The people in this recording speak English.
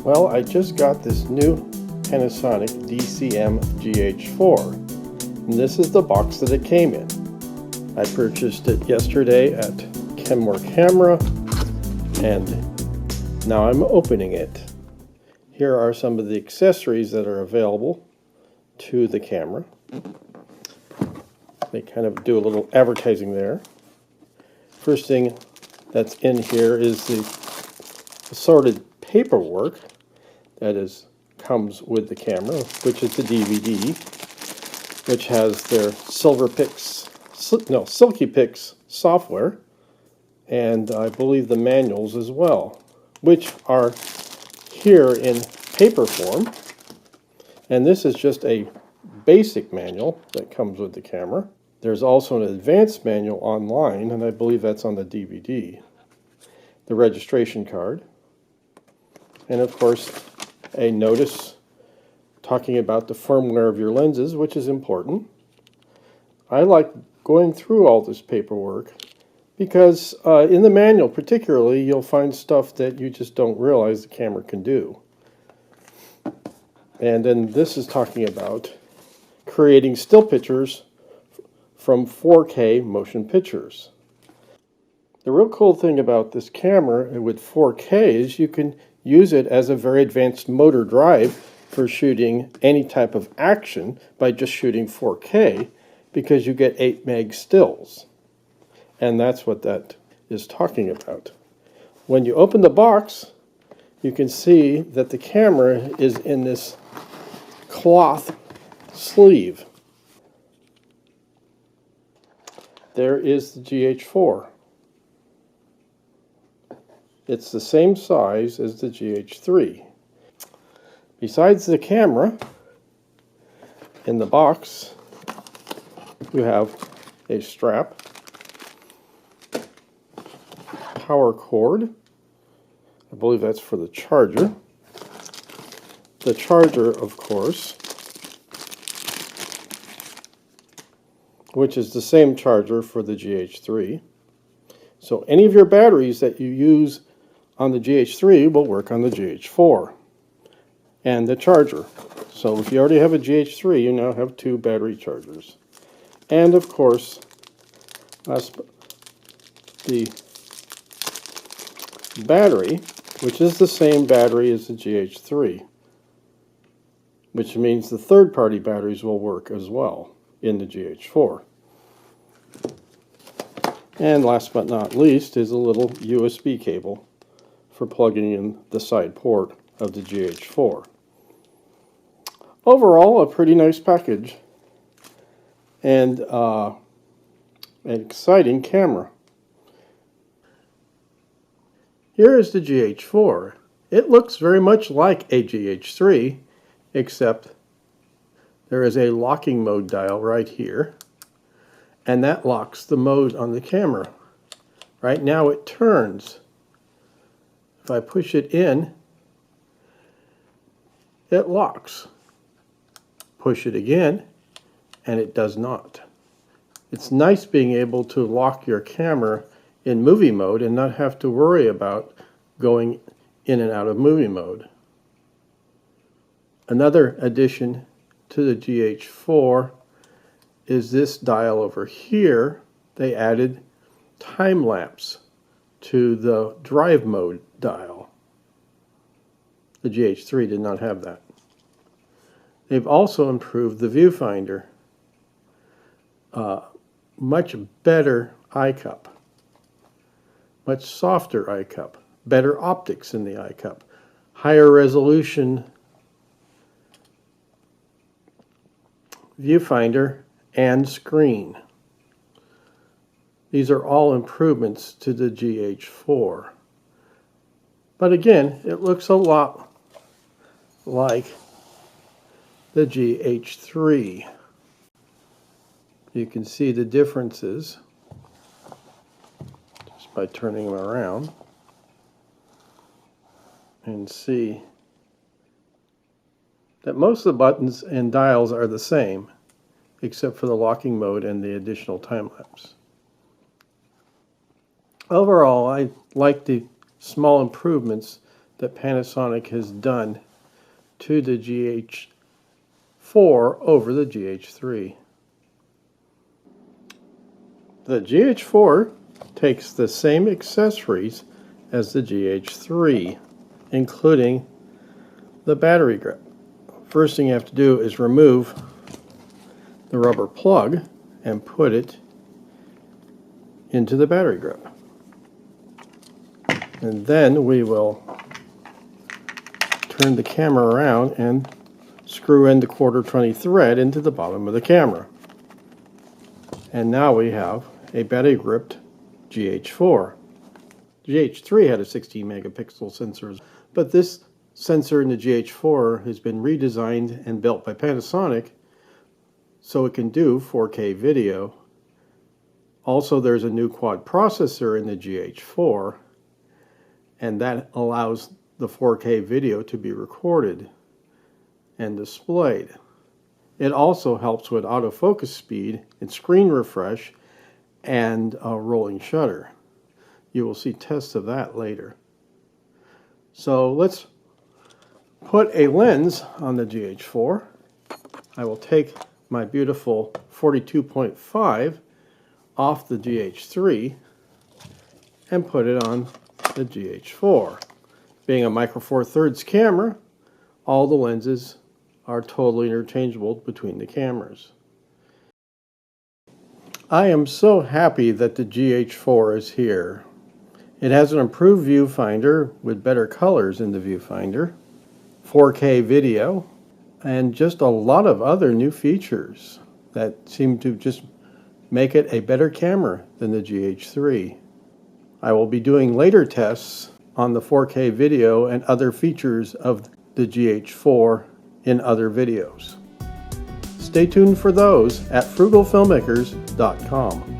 Well, I just got this new Panasonic DCM GH4, and this is the box that it came in. I purchased it yesterday at Kenmore Camera, and now I'm opening it. Here are some of the accessories that are available to the camera. They kind of do a little advertising there. First thing that's in here is the assorted paperwork that comes with the camera, which is the DVD, which has their Silky Pix software, and I believe the manuals as well, which are here in paper form. And this is just a basic manual that comes with the camera. There's also an advanced manual online, and I believe that's on the DVD. The registration card, and of course a notice talking about the firmware of your lenses, which is important. I like going through all this paperwork because in the manual particularly you'll find stuff that you just don't realize the camera can do. And then this is talking about creating still pictures from 4K motion pictures. The real cool thing about this camera with 4K is you can use it as a very advanced motor drive for shooting any type of action by just shooting 4K, because you get 8 meg stills. And that's what that is talking about. When you open the box, you can see that the camera is in this cloth sleeve. There is the GH4. It's the same size as the GH3. Besides the camera, in the box, you have a strap, power cord, I believe that's for the charger. The charger, of course, which is the same charger for the GH3. So any of your batteries that you use on the GH3 will work on the GH4. And the charger. So if you already have a GH3, you now have 2 battery chargers. And of course, the battery, which is the same battery as the GH3, which means the third-party batteries will work as well in the GH4. And last but not least is a little USB cable for plugging in the side port of the GH4. Overall, a pretty nice package and an exciting camera. Here is the GH4. It looks very much like a GH3, except there is a locking mode dial right here, and that locks the mode on the camera. Right now it turns. If I push it in, it locks. Push it again, and it does not. It's nice being able to lock your camera in movie mode and not have to worry about going in and out of movie mode. Another addition to the GH4 is this dial over here. They added time lapse to the drive mode dial. The GH3 did not have that. They've also improved the viewfinder. Much better eye cup. Much softer eye cup. Better optics in the eye cup. Higher resolution viewfinder and screen. These are all improvements to the GH4. But again, it looks a lot like the GH3. You can see the differences just by turning them around and see that most of the buttons and dials are the same, except for the locking mode and the additional time lapse. Overall, I like the small improvements that Panasonic has done to the GH4 over the GH3. The GH4 takes the same accessories as the GH3, including the battery grip. First thing you have to do is remove the rubber plug and put it into the battery grip. And then we will turn the camera around and screw in the 1/4 thread into the bottom of the camera. And now we have a battery gripped GH4. GH3 had a 16 megapixel sensor, but this sensor in the GH4 has been redesigned and built by Panasonic so it can do 4K video. Also, there's a new quad processor in the GH4, and that allows the 4K video to be recorded and displayed. It also helps with autofocus speed and screen refresh and a rolling shutter. You will see tests of that later. So let's put a lens on the GH4. I will take my beautiful 42.5 off the GH3 and put it on the GH4. Being a micro four thirds camera, all the lenses are totally interchangeable between the cameras. I am so happy that the GH4 is here. It has an improved viewfinder with better colors in the viewfinder, 4K video, and just a lot of other new features that seem to just make it a better camera than the GH3. I will be doing later tests on the 4K video and other features of the GH4 in other videos. Stay tuned for those at frugalfilmmakers.com.